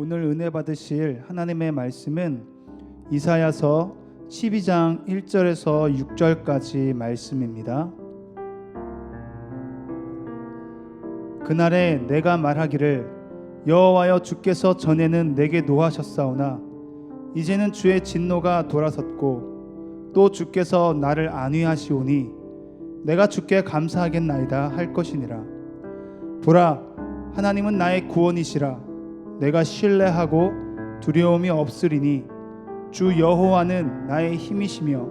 오늘 은혜 받으실 하나님의 말씀은 이사야서 12장 1절에서 6절까지 말씀입니다. 그날에 내가 말하기를 여호와여 주께서 전에는 내게 노하셨사오나 이제는 주의 진노가 돌아섰고 또 주께서 나를 안위하시오니 내가 주께 감사하겠나이다 할 것이니라. 보라, 하나님은 나의 구원이시라. 내가 신뢰하고 두려움이 없으리니 주 여호와는 나의 힘이시며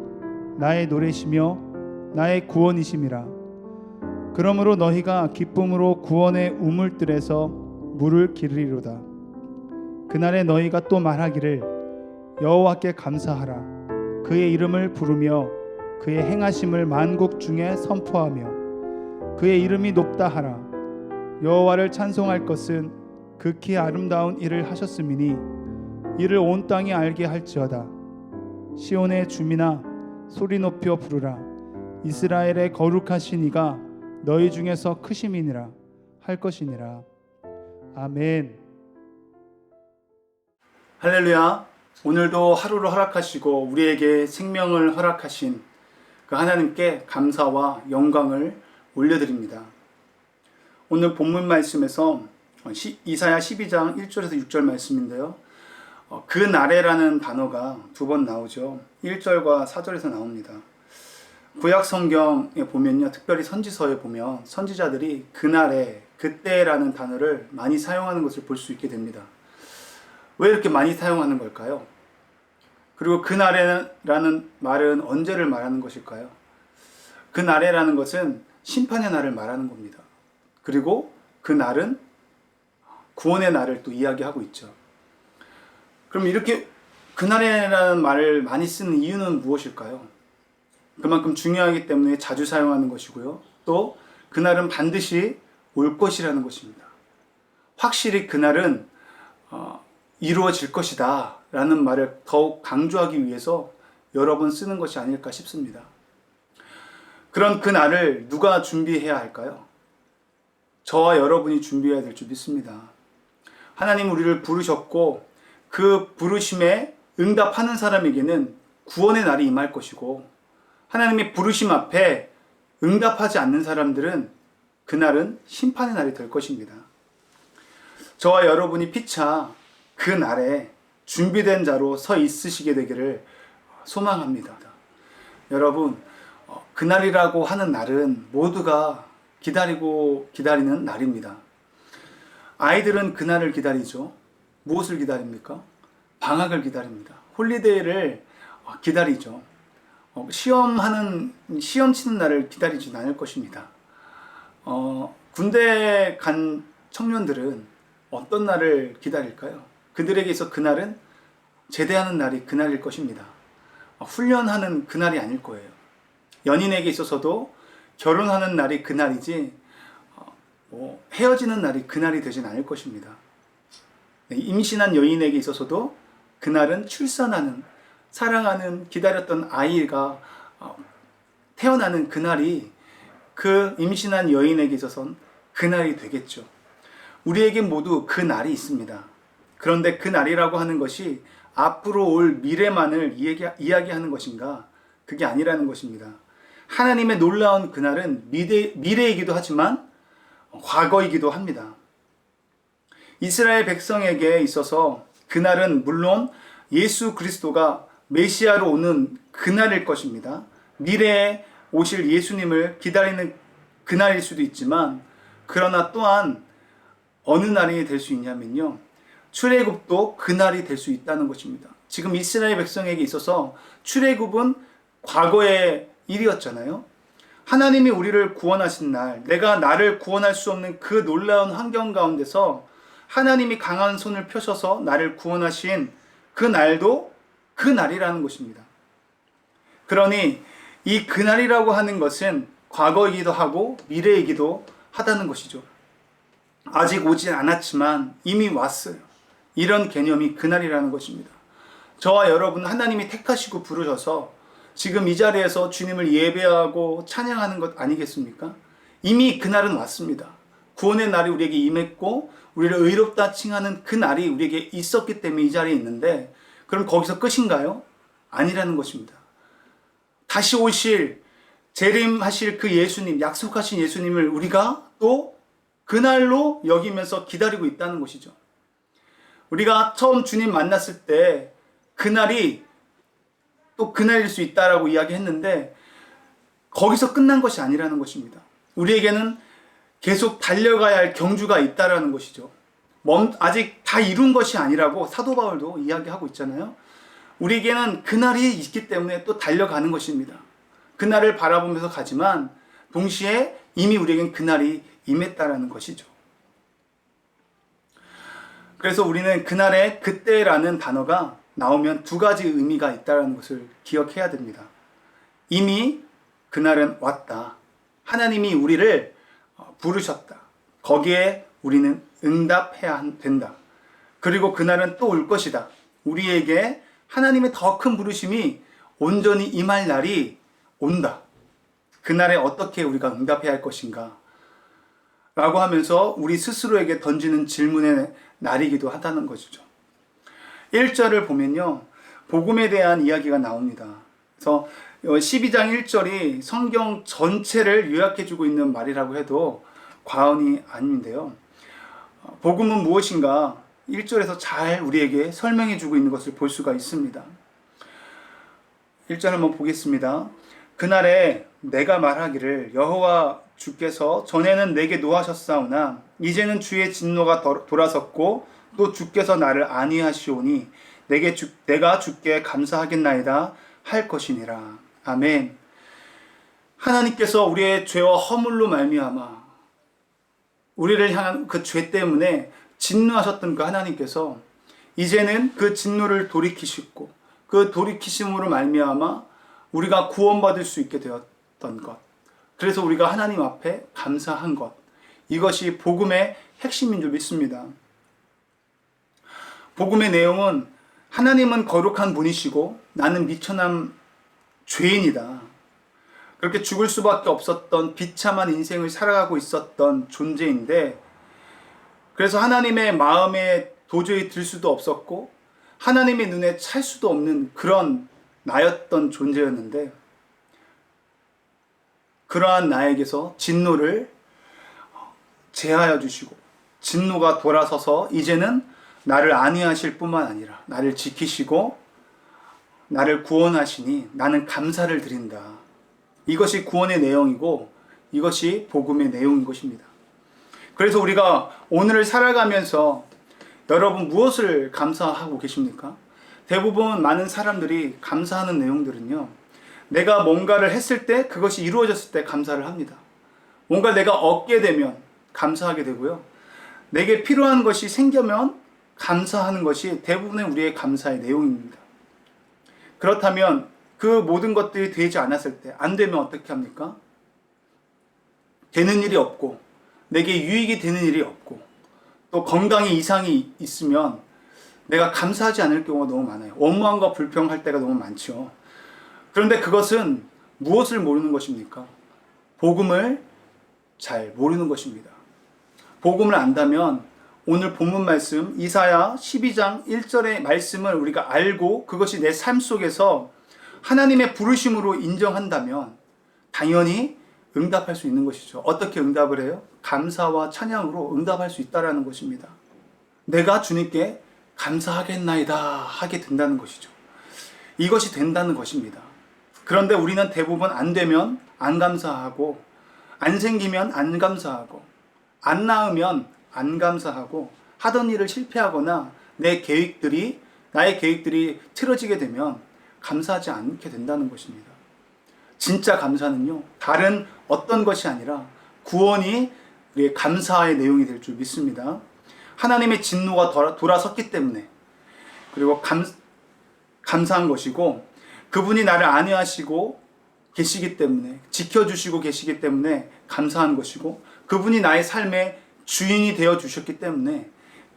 나의 노래시며 나의 구원이심이라. 그러므로 너희가 기쁨으로 구원의 우물들에서 물을 기르리로다. 그날에 너희가 또 말하기를 여호와께 감사하라. 그의 이름을 부르며 그의 행하심을 만국 중에 선포하며 그의 이름이 높다 하라. 여호와를 찬송할 것은 극히 아름다운 일을 하셨음이니 이를 온 땅이 알게 할지어다. 시온의 주민아 소리 높여 부르라. 이스라엘의 거룩하신 이가 너희 중에서 크심이니라 할 것이니라. 아멘. 할렐루야. 오늘도 하루를 허락하시고 우리에게 생명을 허락하신 그 하나님께 감사와 영광을 올려드립니다. 오늘 본문 말씀에서 이사야 12장 1절에서 6절 말씀인데요. 그 날에라는 단어가 두 번 나오죠. 1절과 4절에서 나옵니다. 구약 성경에 보면요, 특별히 선지서에 보면 선지자들이 그날에, 그때라는 단어를 많이 사용하는 것을 볼 수 있게 됩니다. 왜 이렇게 많이 사용하는 걸까요? 그리고 그날에라는 말은 언제를 말하는 것일까요? 그날에라는 것은 심판의 날을 말하는 겁니다. 그리고 그 날은 구원의 날을 또 이야기하고 있죠. 그럼 이렇게 그날에라는 말을 많이 쓰는 이유는 무엇일까요? 그만큼 중요하기 때문에 자주 사용하는 것이고요. 또 그날은 반드시 올 것이라는 것입니다. 확실히 그날은 이루어질 것이다 라는 말을 더욱 강조하기 위해서 여러 번 쓰는 것이 아닐까 싶습니다. 그런 그날을 누가 준비해야 할까요? 저와 여러분이 준비해야 될 줄 믿습니다. 하나님 우리를 부르셨고 그 부르심에 응답하는 사람에게는 구원의 날이 임할 것이고, 하나님의 부르심 앞에 응답하지 않는 사람들은 그날은 심판의 날이 될 것입니다. 저와 여러분이 피차 그 날에 준비된 자로 서 있으시게 되기를 소망합니다. 여러분, 그날이라고 하는 날은 모두가 기다리는 날입니다. 아이들은 그날을 기다리죠. 무엇을 기다립니까? 방학을 기다립니다. 홀리데이를 기다리죠. 시험 치는 날을 기다리진 않을 것입니다. 군대 간 청년들은 어떤 날을 기다릴까요? 그들에게 있어 그날은 제대하는 날이 그날일 것입니다. 훈련하는 그날이 아닐 거예요. 연인에게 있어서도 결혼하는 날이 그날이지 헤어지는 날이 그날이 되진 않을 것입니다. 임신한 여인에게 있어서도 그날은 출산하는, 사랑하는, 기다렸던 아이가 태어나는 그날이 그 임신한 여인에게 있어서는 그날이 되겠죠. 우리에겐 모두 그 날이 있습니다. 그런데 그 날이라고 하는 것이 앞으로 올 미래만을 이야기하는 것인가? 그게 아니라는 것입니다. 하나님의 놀라운 그날은 미래이기도 하지만 과거이기도 합니다. 이스라엘 백성에게 있어서 그날은 물론 예수 그리스도가 메시아로 오는 그날일 것입니다. 미래에 오실 예수님을 기다리는 그날일 수도 있지만, 그러나 또한 어느 날이 될 수 있냐면요, 출애굽도 그날이 될 수 있다는 것입니다. 지금 이스라엘 백성에게 있어서 출애굽은 과거의 일이었잖아요. 하나님이 우리를 구원하신 날, 내가 나를 구원할 수 없는 그 놀라운 환경 가운데서 하나님이 강한 손을 펴셔서 나를 구원하신 그 날도 그 날이라는 것입니다. 그러니 이 그날이라고 하는 것은 과거이기도 하고 미래이기도 하다는 것이죠. 아직 오지 않았지만 이미 왔어요. 이런 개념이 그날이라는 것입니다. 저와 여러분, 하나님이 택하시고 부르셔서 지금 이 자리에서 주님을 예배하고 찬양하는 것 아니겠습니까? 이미 그날은 왔습니다. 구원의 날이 우리에게 임했고 우리를 의롭다 칭하는 그 날이 우리에게 있었기 때문에 이 자리에 있는데, 그럼 거기서 끝인가요? 아니라는 것입니다. 다시 오실, 재림하실 그 예수님, 약속하신 예수님을 우리가 또 그날로 여기면서 기다리고 있다는 것이죠. 우리가 처음 주님 만났을 때 그날이 또 그날일 수 있다라고 이야기했는데, 거기서 끝난 것이 아니라는 것입니다. 우리에게는 계속 달려가야 할 경주가 있다라는 것이죠. 아직 다 이룬 것이 아니라고 사도 바울도 이야기하고 있잖아요. 우리에게는 그날이 있기 때문에 또 달려가는 것입니다. 그날을 바라보면서 가지만 동시에 이미 우리에겐 그날이 임했다라는 것이죠. 그래서 우리는 그날에 그때라는 단어가 나오면 두 가지 의미가 있다는 것을 기억해야 됩니다. 이미 그날은 왔다. 하나님이 우리를 부르셨다. 거기에 우리는 응답해야 된다. 그리고 그날은 또 올 것이다. 우리에게 하나님의 더 큰 부르심이 온전히 임할 날이 온다. 그날에 어떻게 우리가 응답해야 할 것인가? 라고 하면서 우리 스스로에게 던지는 질문의 날이기도 하다는 것이죠. 1절을 보면요, 복음에 대한 이야기가 나옵니다. 그래서 12장 1절이 성경 전체를 요약해주고 있는 말이라고 해도 과언이 아닌데요. 복음은 무엇인가 1절에서 잘 우리에게 설명해주고 있는 것을 볼 수가 있습니다. 1절 한번 보겠습니다. 그날에 내가 말하기를 여호와 주께서 전에는 내게 노하셨사오나 이제는 주의 진노가 돌아섰고 또 주께서 나를 안위하시오니 내가 주께 감사하겠나이다 할 것이니라. 아멘. 하나님께서 우리의 죄와 허물로 말미암아 우리를 향한 그 죄 때문에 진노하셨던 그 하나님께서 이제는 그 진노를 돌이키시고 그 돌이키심으로 말미암아 우리가 구원받을 수 있게 되었던 것, 그래서 우리가 하나님 앞에 감사한 것, 이것이 복음의 핵심인 줄 믿습니다. 복음의 내용은 하나님은 거룩한 분이시고 나는 미천한 죄인이다. 그렇게 죽을 수밖에 없었던 비참한 인생을 살아가고 있었던 존재인데, 그래서 하나님의 마음에 도저히 들 수도 없었고 하나님의 눈에 찰 수도 없는 그런 나였던 존재였는데, 그러한 나에게서 진노를 제하여 주시고 진노가 돌아서서 이제는 나를 안위하실 뿐만 아니라 나를 지키시고 나를 구원하시니 나는 감사를 드린다. 이것이 구원의 내용이고 이것이 복음의 내용인 것입니다. 그래서 우리가 오늘을 살아가면서 여러분 무엇을 감사하고 계십니까? 대부분 많은 사람들이 감사하는 내용들은요, 내가 뭔가를 했을 때 그것이 이루어졌을 때 감사를 합니다. 뭔가 내가 얻게 되면 감사하게 되고요, 내게 필요한 것이 생기면 감사하는 것이 대부분의 우리의 감사의 내용입니다. 그렇다면 그 모든 것들이 되지 않았을 때, 안 되면 어떻게 합니까? 되는 일이 없고 내게 유익이 되는 일이 없고 또 건강에 이상이 있으면 내가 감사하지 않을 경우가 너무 많아요. 원망과 불평할 때가 너무 많죠. 그런데 그것은 무엇을 모르는 것입니까? 복음을 잘 모르는 것입니다. 복음을 안다면 오늘 본문 말씀 이사야 12장 1절의 말씀을 우리가 알고 그것이 내 삶 속에서 하나님의 부르심으로 인정한다면 당연히 응답할 수 있는 것이죠. 어떻게 응답을 해요? 감사와 찬양으로 응답할 수 있다는 것입니다. 내가 주님께 감사하겠나이다 하게 된다는 것이죠. 이것이 된다는 것입니다. 그런데 우리는 대부분 안 되면 안 감사하고, 안 생기면 안 감사하고, 안 나으면 안 감사하고, 하던 일을 실패하거나 나의 계획들이 틀어지게 되면 감사하지 않게 된다는 것입니다. 진짜 감사는요, 다른 어떤 것이 아니라 구원이 우리의 감사의 내용이 될 줄 믿습니다. 하나님의 진노가 돌아섰기 때문에, 그리고 감사한 것이고, 그분이 나를 안위하시고 계시기 때문에, 지켜주시고 계시기 때문에 감사한 것이고, 그분이 나의 삶의 주인이 되어 주셨기 때문에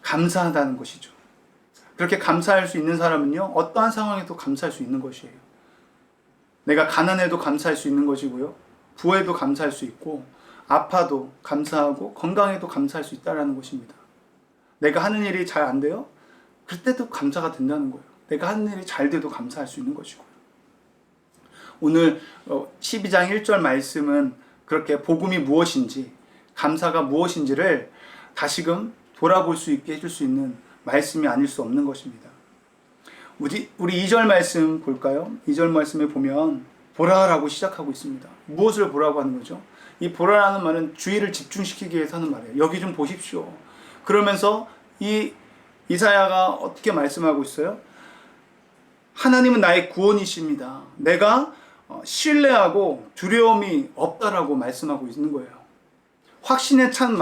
감사하다는 것이죠. 그렇게 감사할 수 있는 사람은요, 어떠한 상황에도 감사할 수 있는 것이에요. 내가 가난해도 감사할 수 있는 것이고요, 부해도 감사할 수 있고, 아파도 감사하고 건강해도 감사할 수 있다는 것입니다. 내가 하는 일이 잘 안 돼요? 그때도 감사가 된다는 거예요. 내가 하는 일이 잘 돼도 감사할 수 있는 것이고요. 오늘 12장 1절 말씀은 그렇게 복음이 무엇인지, 감사가 무엇인지를 다시금 돌아볼 수 있게 해줄 수 있는 말씀이 아닐 수 없는 것입니다. 우리 2절 말씀 볼까요? 2절 말씀에 보면 보라라고 시작하고 있습니다. 무엇을 보라고 하는 거죠? 이 보라라는 말은 주의를 집중시키기 위해서 하는 말이에요. 여기 좀 보십시오. 그러면서 이 이사야가 어떻게 말씀하고 있어요? 하나님은 나의 구원이십니다. 내가 신뢰하고 두려움이 없다라고 말씀하고 있는 거예요. 확신에 찬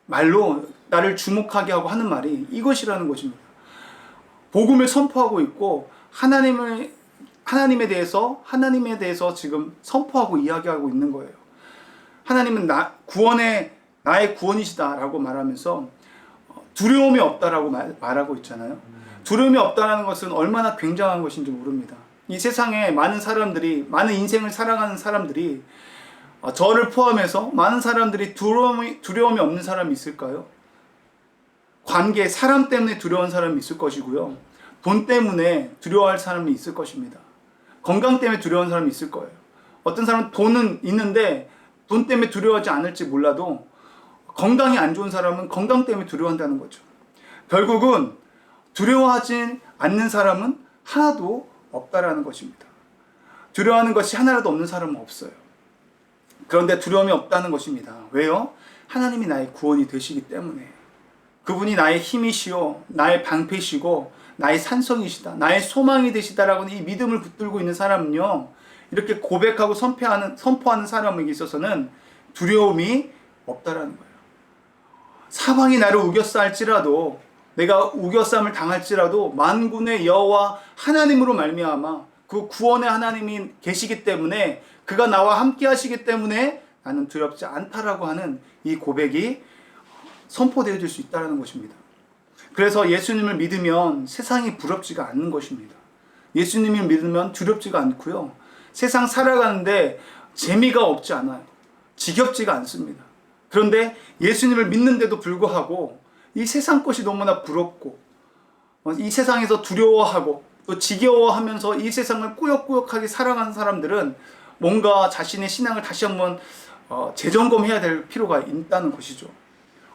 말로 나를 주목하게 하고 하는 말이 이것이라는 것입니다. 복음을 선포하고 있고 하나님에 대해서 지금 선포하고 이야기하고 있는 거예요. 하나님은 나의 구원이시다라고 말하면서 두려움이 없다라고 말하고 있잖아요. 두려움이 없다라는 것은 얼마나 굉장한 것인지 모릅니다. 이 세상에 많은 인생을 살아가는 사람들이, 저를 포함해서 많은 사람들이 두려움이 없는 사람이 있을까요? 사람 때문에 두려운 사람이 있을 것이고요. 돈 때문에 두려워할 사람이 있을 것입니다. 건강 때문에 두려운 사람이 있을 거예요. 어떤 사람은 돈은 있는데 돈 때문에 두려워하지 않을지 몰라도 건강이 안 좋은 사람은 건강 때문에 두려워한다는 거죠. 결국은 두려워하지 않는 사람은 하나도 없다라는 것입니다. 두려워하는 것이 하나라도 없는 사람은 없어요. 그런데 두려움이 없다는 것입니다. 왜요? 하나님이 나의 구원이 되시기 때문에. 그분이 나의 힘이시요, 나의 방패시고, 나의 산성이시다, 나의 소망이 되시다라고 이 믿음을 붙들고 있는 사람은요, 이렇게 고백하고 선포하는 사람에게 있어서는 두려움이 없다라는 거예요. 사방이 나를 우겨싸 할지라도, 내가 우겨쌈을 당할지라도 만군의 여호와 하나님으로 말미암아 그 구원의 하나님이 계시기 때문에, 그가 나와 함께 하시기 때문에 나는 두렵지 않다라고 하는 이 고백이 선포되어질 수 있다는 것입니다. 그래서 예수님을 믿으면 세상이 부럽지가 않는 것입니다. 예수님을 믿으면 두렵지가 않고요. 세상 살아가는데 재미가 없지 않아요. 지겹지가 않습니다. 그런데 예수님을 믿는데도 불구하고 이 세상 것이 너무나 부럽고, 이 세상에서 두려워하고 또 지겨워하면서 이 세상을 꾸역꾸역하게 살아가는 사람들은 뭔가 자신의 신앙을 다시 한번 재점검해야 될 필요가 있다는 것이죠.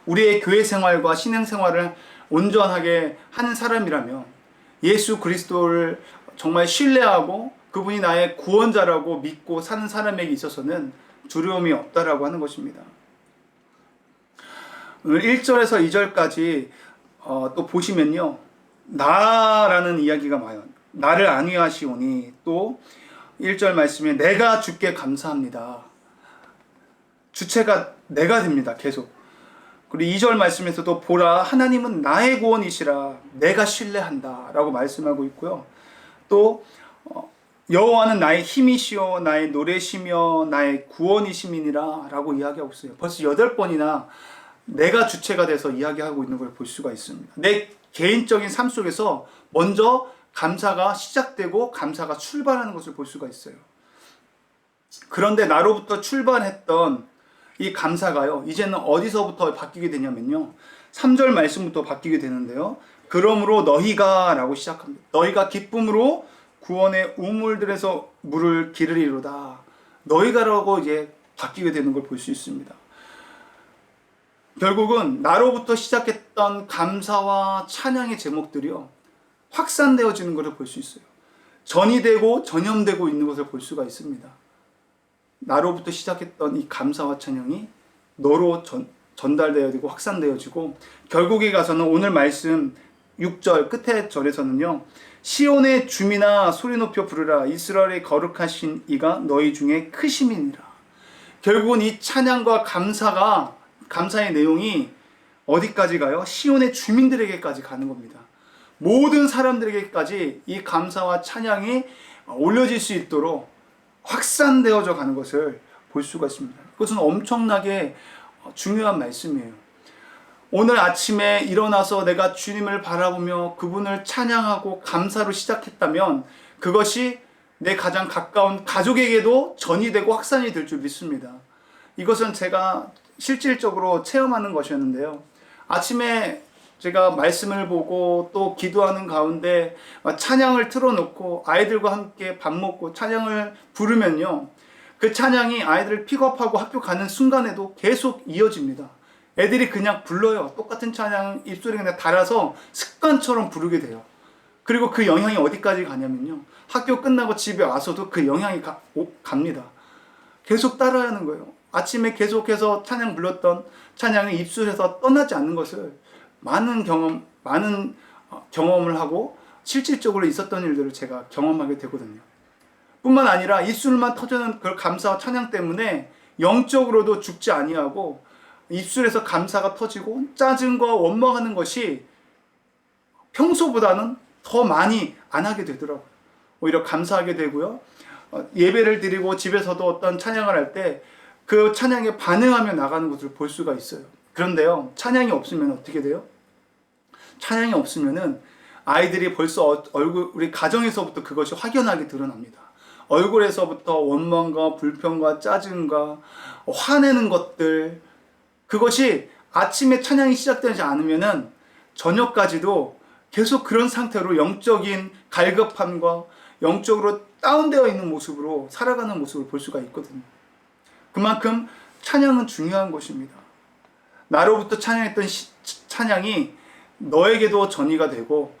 우리의 교회 생활과 신앙 생활을 온전하게 하는 사람이라면 예수 그리스도를 정말 신뢰하고 그분이 나의 구원자라고 믿고 사는 사람에게 있어서는 두려움이 없다라고 하는 것입니다. 오늘 1절에서 2절까지 또 보시면요, 나라는 이야기가 많아요. 나를 안위하시오니, 또 1절 말씀에 내가 주께 감사합니다. 주체가 내가 됩니다. 계속. 그리고 2절 말씀에서도 보라 하나님은 나의 구원이시라 내가 신뢰한다 라고 말씀하고 있고요. 또 여호와는 나의 힘이시오 나의 노래시며 나의 구원이심이니라 라고 이야기하고 있어요. 벌써 8번이나 내가 주체가 돼서 이야기하고 있는 걸 볼 수가 있습니다. 내 개인적인 삶 속에서 먼저 감사가 시작되고 감사가 출발하는 것을 볼 수가 있어요. 그런데 나로부터 출발했던 이 감사가요, 이제는 어디서부터 바뀌게 되냐면요, 3절 말씀부터 바뀌게 되는데요, 그러므로 너희가 라고 시작합니다. 너희가 기쁨으로 구원의 우물들에서 물을 기르리로다. 너희가라고 이제 바뀌게 되는 걸 볼 수 있습니다. 결국은 나로부터 시작했던 감사와 찬양의 제목들이요, 확산되어지는 것을 볼 수 있어요. 전이되고 전염되고 있는 것을 볼 수가 있습니다. 나로부터 시작했던 이 감사와 찬양이 너로 전달되어지고 확산되어지고, 결국에 가서는 오늘 말씀 6절 끝에 절에서는요, 시온의 주민아 소리 높여 부르라 이스라엘의 거룩하신 이가 너희 중에 크심이니라. 결국은 이 찬양과 감사의 내용이 어디까지 가요? 시온의 주민들에게까지 가는 겁니다. 모든 사람들에게까지 이 감사와 찬양이 올려질 수 있도록 확산되어져 가는 것을 볼 수가 있습니다. 그것은 엄청나게 중요한 말씀이에요. 오늘 아침에 일어나서 내가 주님을 바라보며 그분을 찬양하고 감사로 시작했다면 그것이 내 가장 가까운 가족에게도 전이 되고 확산이 될 줄 믿습니다. 이것은 제가 실질적으로 체험하는 것이었는데요. 아침에 제가 말씀을 보고 또 기도하는 가운데 찬양을 틀어놓고 아이들과 함께 밥 먹고 찬양을 부르면요, 그 찬양이 아이들을 픽업하고 학교 가는 순간에도 계속 이어집니다. 애들이 그냥 불러요. 똑같은 찬양 입술에 그냥 달아서 습관처럼 부르게 돼요. 그리고 그 영향이 어디까지 가냐면요, 학교 끝나고 집에 와서도 그 영향이 갑니다. 계속 따라하는 거예요. 아침에 계속해서 찬양 불렀던 찬양이 입술에서 떠나지 않는 것을 많은 경험을 하고 실질적으로 있었던 일들을 제가 경험하게 되거든요. 뿐만 아니라 입술만 터지는 그 감사와 찬양 때문에 영적으로도 죽지 아니하고 입술에서 감사가 터지고 짜증과 원망하는 것이 평소보다는 더 많이 안 하게 되더라고요. 오히려 감사하게 되고요. 예배를 드리고 집에서도 어떤 찬양을 할 때 그 찬양에 반응하며 나가는 것을 볼 수가 있어요. 그런데요, 찬양이 없으면 어떻게 돼요? 찬양이 없으면은 아이들이 벌써 우리 가정에서부터 그것이 확연하게 드러납니다. 얼굴에서부터 원망과 불평과 짜증과 화내는 것들, 그것이 아침에 찬양이 시작되지 않으면은 저녁까지도 계속 그런 상태로 영적인 갈급함과 영적으로 다운되어 있는 모습으로 살아가는 모습을 볼 수가 있거든요. 그만큼 찬양은 중요한 것입니다. 나로부터 찬양했던 찬양이 너에게도 전이가 되고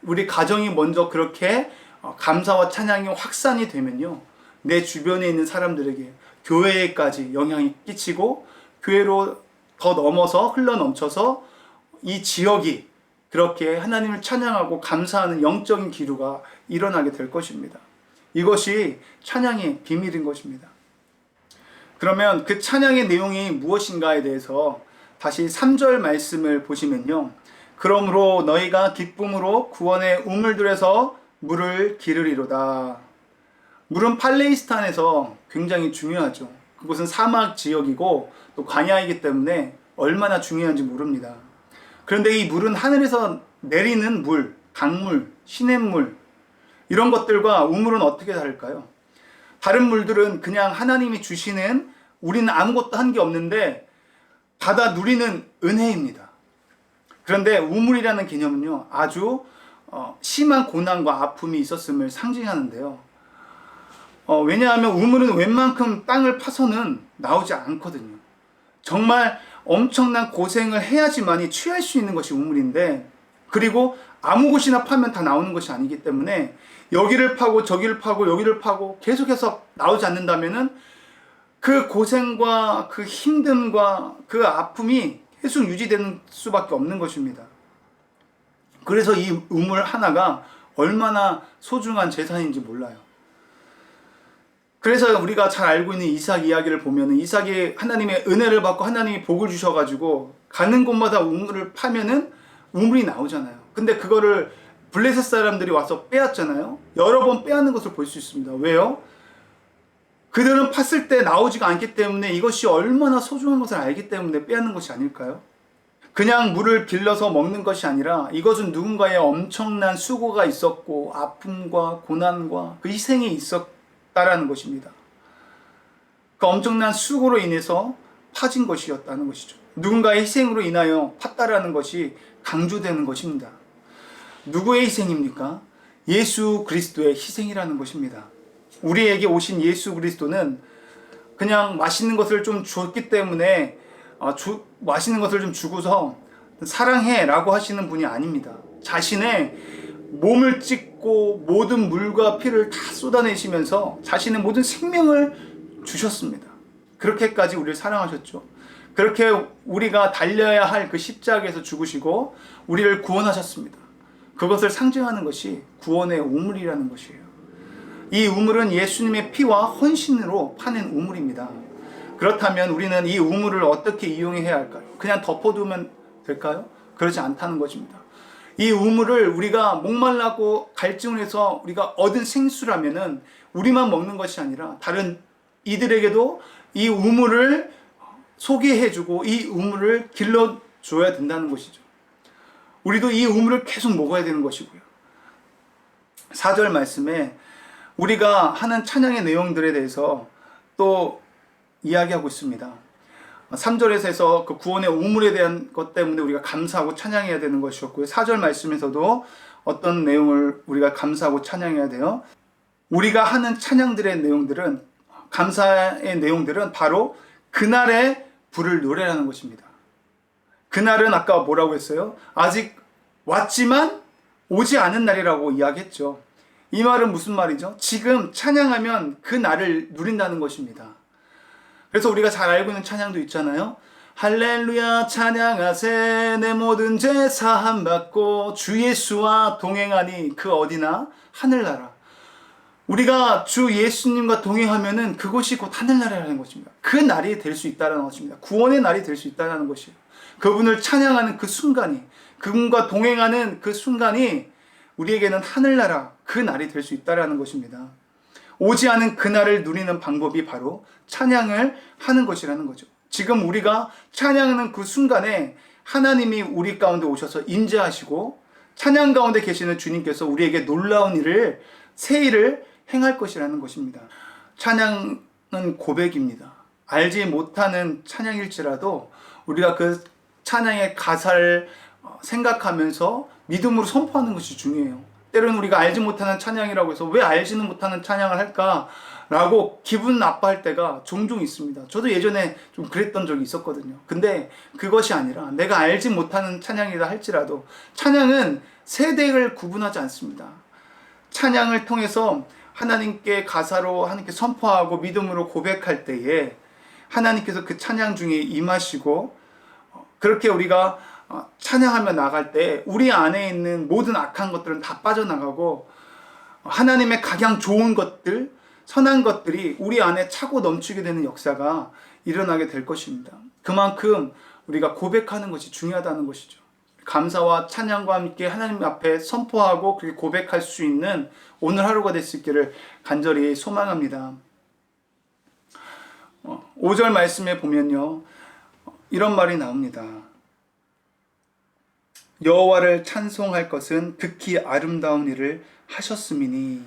우리 가정이 먼저 그렇게 감사와 찬양이 확산이 되면요, 내 주변에 있는 사람들에게, 교회에까지 영향이 끼치고 교회로 더 넘어서 흘러넘쳐서 이 지역이 그렇게 하나님을 찬양하고 감사하는 영적인 기류가 일어나게 될 것입니다. 이것이 찬양의 비밀인 것입니다. 그러면 그 찬양의 내용이 무엇인가에 대해서 다시 3절 말씀을 보시면요, 그러므로 너희가 기쁨으로 구원의 우물들에서 물을 기르리로다. 물은 팔레스타인에서 굉장히 중요하죠. 그곳은 사막 지역이고 또 광야이기 때문에 얼마나 중요한지 모릅니다. 그런데 이 물은 하늘에서 내리는 물, 강물, 시냇물, 이런 것들과 우물은 어떻게 다를까요? 다른 물들은 그냥 하나님이 주시는, 우리는 아무것도 한 게 없는데 받아 누리는 은혜입니다. 그런데 우물이라는 개념은요, 아주 심한 고난과 아픔이 있었음을 상징하는데요. 왜냐하면 우물은 웬만큼 땅을 파서는 나오지 않거든요. 정말 엄청난 고생을 해야지만이 취할 수 있는 것이 우물인데, 그리고 아무 곳이나 파면 다 나오는 것이 아니기 때문에 여기를 파고 저기를 파고 여기를 파고 계속해서 나오지 않는다면은 그 고생과 그 힘듦과 그 아픔이 계속 유지되는 수밖에 없는 것입니다. 그래서 이 우물 하나가 얼마나 소중한 재산인지 몰라요. 그래서 우리가 잘 알고 있는 이삭 이야기를 보면은, 이삭이 하나님의 은혜를 받고 하나님이 복을 주셔가지고 가는 곳마다 우물을 파면은 우물이 나오잖아요. 근데 그거를 블레셋 사람들이 와서 빼앗잖아요. 여러 번 빼앗는 것을 볼 수 있습니다. 왜요? 그들은 팠을 때 나오지가 않기 때문에 이것이 얼마나 소중한 것을 알기 때문에 빼앗는 것이 아닐까요? 그냥 물을 길러서 먹는 것이 아니라 이것은 누군가의 엄청난 수고가 있었고 아픔과 고난과 그 희생이 있었다라는 것입니다. 그 엄청난 수고로 인해서 파진 것이었다는 것이죠. 누군가의 희생으로 인하여 팠다라는 것이 강조되는 것입니다. 누구의 희생입니까? 예수 그리스도의 희생이라는 것입니다. 우리에게 오신 예수 그리스도는 그냥 맛있는 것을 좀 줬기 때문에 맛있는 것을 좀 주고서 사랑해 라고 하시는 분이 아닙니다. 자신의 몸을 찢고 모든 물과 피를 다 쏟아내시면서 자신의 모든 생명을 주셨습니다. 그렇게까지 우리를 사랑하셨죠. 그렇게 우리가 달려야 할 그 십자가에서 죽으시고 우리를 구원하셨습니다. 그것을 상징하는 것이 구원의 우물이라는 것이에요. 이 우물은 예수님의 피와 헌신으로 파낸 우물입니다. 그렇다면 우리는 이 우물을 어떻게 이용해야 할까요? 그냥 덮어두면 될까요? 그렇지 않다는 것입니다. 이 우물을 우리가 목말라고 갈증을 해서 우리가 얻은 생수라면은 우리만 먹는 것이 아니라 다른 이들에게도 이 우물을 소개해주고 이 우물을 길러줘야 된다는 것이죠. 우리도 이 우물을 계속 먹어야 되는 것이고요. 4절 말씀에 우리가 하는 찬양의 내용들에 대해서 또 이야기하고 있습니다. 3절에서 해서 그 구원의 우물에 대한 것 때문에 우리가 감사하고 찬양해야 되는 것이었고요. 4절 말씀에서도 어떤 내용을 우리가 감사하고 찬양해야 돼요. 우리가 하는 찬양들의 내용들은, 감사의 내용들은 바로 그날의 부를 노래라는 것입니다. 그날은 아까 뭐라고 했어요? 아직 왔지만 오지 않은 날이라고 이야기했죠. 이 말은 무슨 말이죠? 지금 찬양하면 그 날을 누린다는 것입니다. 그래서 우리가 잘 알고 있는 찬양도 있잖아요. 할렐루야 찬양하세 내 모든 죄 사함 받고 주 예수와 동행하니 그 어디나 하늘나라. 우리가 주 예수님과 동행하면은 그곳이 곧 하늘나라라는 것입니다. 그 날이 될 수 있다는 것입니다. 구원의 날이 될 수 있다는 것이에요. 그분을 찬양하는 그 순간이, 그분과 동행하는 그 순간이 우리에게는 하늘나라, 그 날이 될 수 있다는 것입니다. 오지 않은 그날을 누리는 방법이 바로 찬양을 하는 것이라는 거죠. 지금 우리가 찬양하는 그 순간에 하나님이 우리 가운데 오셔서 임재하시고 찬양 가운데 계시는 주님께서 우리에게 놀라운 일을, 새 일을 행할 것이라는 것입니다. 찬양은 고백입니다. 알지 못하는 찬양일지라도 우리가 그 찬양의 가사를 생각하면서 믿음으로 선포하는 것이 중요해요. 때로는 우리가 알지 못하는 찬양이라고 해서 왜 알지는 못하는 찬양을 할까라고 기분 나빠할 때가 종종 있습니다. 저도 예전에 좀 그랬던 적이 있었거든요. 근데 그것이 아니라 내가 알지 못하는 찬양이라 할지라도 찬양은 세대를 구분하지 않습니다. 찬양을 통해서 하나님께 가사로 하나님께 선포하고 믿음으로 고백할 때에 하나님께서 그 찬양 중에 임하시고, 그렇게 우리가 찬양하며 나갈 때 우리 안에 있는 모든 악한 것들은 다 빠져나가고 하나님의 가장 좋은 것들, 선한 것들이 우리 안에 차고 넘치게 되는 역사가 일어나게 될 것입니다. 그만큼 우리가 고백하는 것이 중요하다는 것이죠. 감사와 찬양과 함께 하나님 앞에 선포하고 그렇게 고백할 수 있는 오늘 하루가 될 수 있기를 간절히 소망합니다. 5절 말씀에 보면요, 이런 말이 나옵니다. 여호와를 찬송할 것은 극히 아름다운 일을 하셨음이니.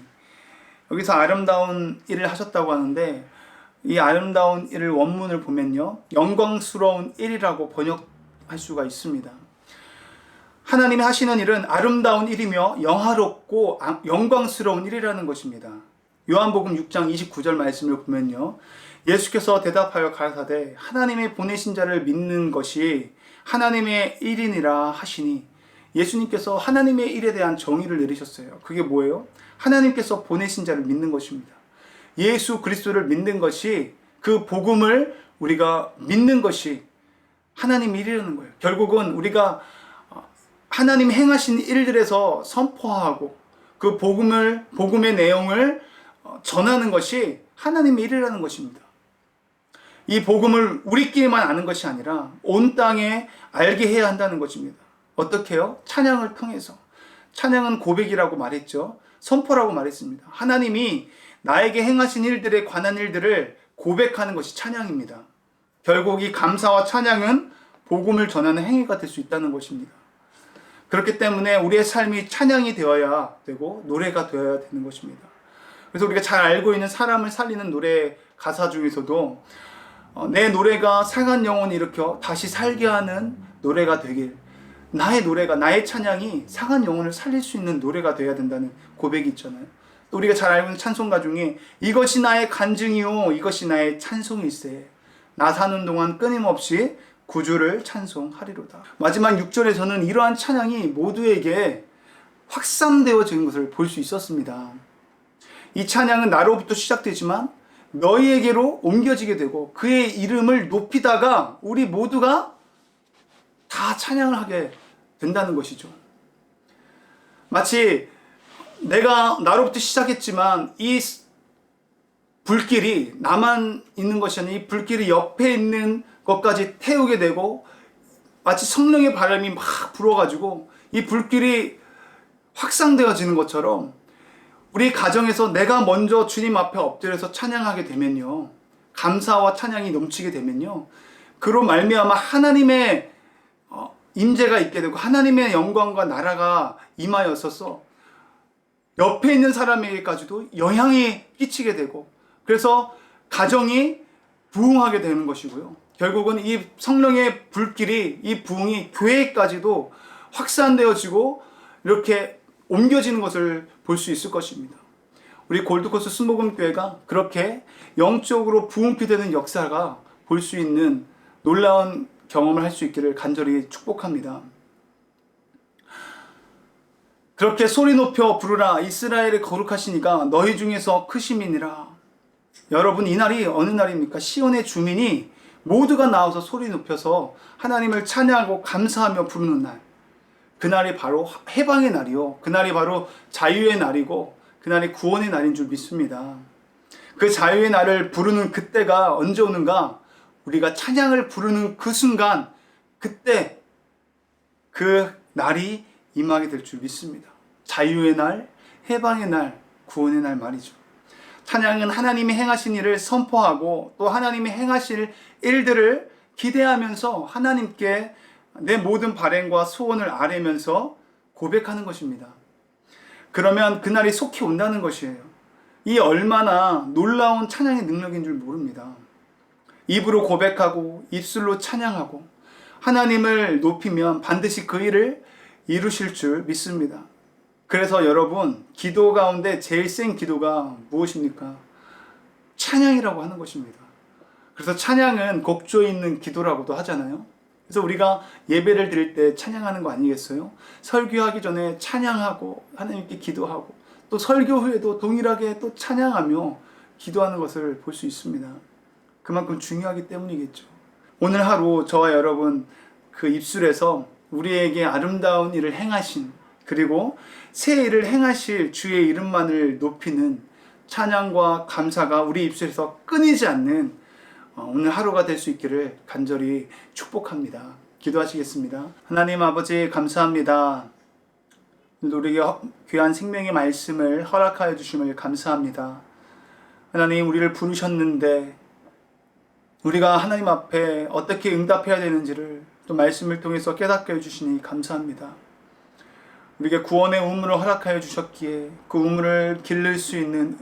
여기서 아름다운 일을 하셨다고 하는데, 이 아름다운 일을 원문을 보면요, 영광스러운 일이라고 번역할 수가 있습니다. 하나님이 하시는 일은 아름다운 일이며 영화롭고 영광스러운 일이라는 것입니다. 요한복음 6장 29절 말씀을 보면요, 예수께서 대답하여 가라사대 하나님의 보내신 자를 믿는 것이 하나님의 일이니라 하시니, 예수님께서 하나님의 일에 대한 정의를 내리셨어요. 그게 뭐예요? 하나님께서 보내신 자를 믿는 것입니다. 예수 그리스도를 믿는 것이, 그 복음을 우리가 믿는 것이 하나님의 일이라는 거예요. 결국은 우리가 하나님 행하신 일들에서 선포하고 그 복음의 내용을 전하는 것이 하나님의 일이라는 것입니다. 이 복음을 우리끼리만 아는 것이 아니라 온 땅에 알게 해야 한다는 것입니다. 어떻게 해요? 찬양을 통해서. 찬양은 고백이라고 말했죠. 선포라고 말했습니다. 하나님이 나에게 행하신 일들에 관한 일들을 고백하는 것이 찬양입니다. 결국 이 감사와 찬양은 복음을 전하는 행위가 될 수 있다는 것입니다. 그렇기 때문에 우리의 삶이 찬양이 되어야 되고 노래가 되어야 되는 것입니다. 그래서 우리가 잘 알고 있는 사람을 살리는 노래 가사 중에서도 내 노래가 상한 영혼을 일으켜 다시 살게 하는 노래가 되길, 나의 노래가, 나의 찬양이 상한 영혼을 살릴 수 있는 노래가 되어야 된다는 고백이 있잖아요. 또 우리가 잘 알고 있는 찬송가 중에 이것이 나의 간증이요 이것이 나의 찬송일세, 나 사는 동안 끊임없이 구주를 찬송하리로다. 마지막 6절에서는 이러한 찬양이 모두에게 확산되어지는 것을 볼 수 있었습니다. 이 찬양은 나로부터 시작되지만 너희에게로 옮겨지게 되고 그의 이름을 높이다가 우리 모두가 다 찬양을 하게 된다는 것이죠. 마치 내가 나로부터 시작했지만 이 불길이 나만 있는 것이 아니라 이 불길이 옆에 있는 것까지 태우게 되고, 마치 성령의 바람이 막 불어가지고 이 불길이 확산되어지는 것처럼 우리 가정에서 내가 먼저 주님 앞에 엎드려서 찬양하게 되면요, 감사와 찬양이 넘치게 되면요, 그로 말미암아 하나님의 임재가 있게 되고 하나님의 영광과 나라가 임하였어서 옆에 있는 사람에게까지도 영향이 끼치게 되고, 그래서 가정이 부흥하게 되는 것이고요. 결국은 이 성령의 불길이, 이 부흥이 교회까지도 확산되어지고 이렇게 옮겨지는 것을 볼 수 있을 것입니다. 우리 골드코스트 순복음교회가 그렇게 영적으로 부흥케 되는 역사가 볼 수 있는 놀라운 경험을 할 수 있기를 간절히 축복합니다. 그렇게 소리 높여 부르라. 이스라엘의 거룩하시니가 너희 중에서 크심이니라. 여러분, 이 날이 어느 날입니까? 시온의 주민이 모두가 나와서 소리 높여서 하나님을 찬양하고 감사하며 부르는 날. 그날이 바로 해방의 날이요, 그날이 바로 자유의 날이고 그날이 구원의 날인 줄 믿습니다. 그 자유의 날을 부르는 그때가 언제 오는가? 우리가 찬양을 부르는 그 순간, 그때 그 날이 임하게 될 줄 믿습니다. 자유의 날, 해방의 날, 구원의 날 말이죠. 찬양은 하나님이 행하신 일을 선포하고 또 하나님이 행하실 일들을 기대하면서 하나님께 내 모든 발행과 소원을 아뢰면서 고백하는 것입니다. 그러면 그날이 속히 온다는 것이에요. 이 얼마나 놀라운 찬양의 능력인 줄 모릅니다. 입으로 고백하고 입술로 찬양하고 하나님을 높이면 반드시 그 일을 이루실 줄 믿습니다. 그래서 여러분, 기도 가운데 제일 센 기도가 무엇입니까? 찬양이라고 하는 것입니다. 그래서 찬양은 곡조 있는 기도라고도 하잖아요. 그래서 우리가 예배를 드릴 때 찬양하는 거 아니겠어요? 설교하기 전에 찬양하고 하나님께 기도하고 또 설교 후에도 동일하게 또 찬양하며 기도하는 것을 볼 수 있습니다. 그만큼 중요하기 때문이겠죠. 오늘 하루 저와 여러분 그 입술에서 우리에게 아름다운 일을 행하신, 그리고 새 일을 행하실 주의 이름만을 높이는 찬양과 감사가 우리 입술에서 끊이지 않는 오늘 하루가 될 수 있기를 간절히 축복합니다. 기도하시겠습니다. 하나님 아버지, 감사합니다. 우리에게 귀한 생명의 말씀을 허락하여 주심을 감사합니다. 하나님, 우리를 부르셨는데 우리가 하나님 앞에 어떻게 응답해야 되는지를 또 말씀을 통해서 깨닫게 해주시니 감사합니다. 우리에게 구원의 우물을 허락하여 주셨기에 그 우물을 기를 수 있는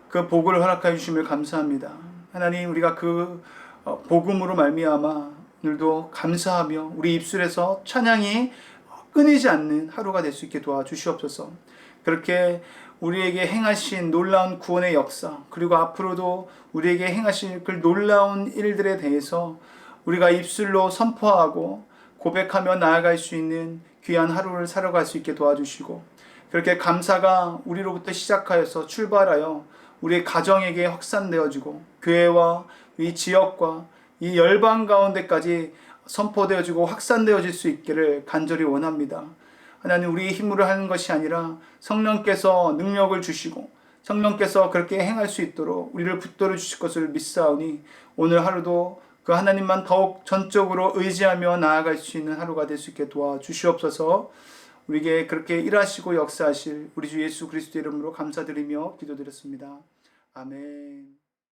그 복을 허락하여 주심을 감사합니다. 하나님, 우리가 그 복음으로 말미암아 오늘도 감사하며 우리 입술에서 찬양이 끊이지 않는 하루가 될 수 있게 도와주시옵소서. 그렇게 우리에게 행하신 놀라운 구원의 역사, 그리고 앞으로도 우리에게 행하실 그 놀라운 일들에 대해서 우리가 입술로 선포하고 고백하며 나아갈 수 있는 귀한 하루를 살아갈 수 있게 도와주시고, 그렇게 감사가 우리로부터 시작하여서 출발하여 우리의 가정에게 확산되어지고 교회와 이 지역과 이 열방 가운데까지 선포되어지고 확산되어질 수 있기를 간절히 원합니다. 하나님, 우리의 힘으로 하는 것이 아니라 성령께서 능력을 주시고 성령께서 그렇게 행할 수 있도록 우리를 붙들어 주실 것을 믿사오니 오늘 하루도 그 하나님만 더욱 전적으로 의지하며 나아갈 수 있는 하루가 될 수 있게 도와주시옵소서. 우리에게 그렇게 일하시고 역사하실 우리 주 예수 그리스도의 이름으로 감사드리며 기도드렸습니다. 아멘.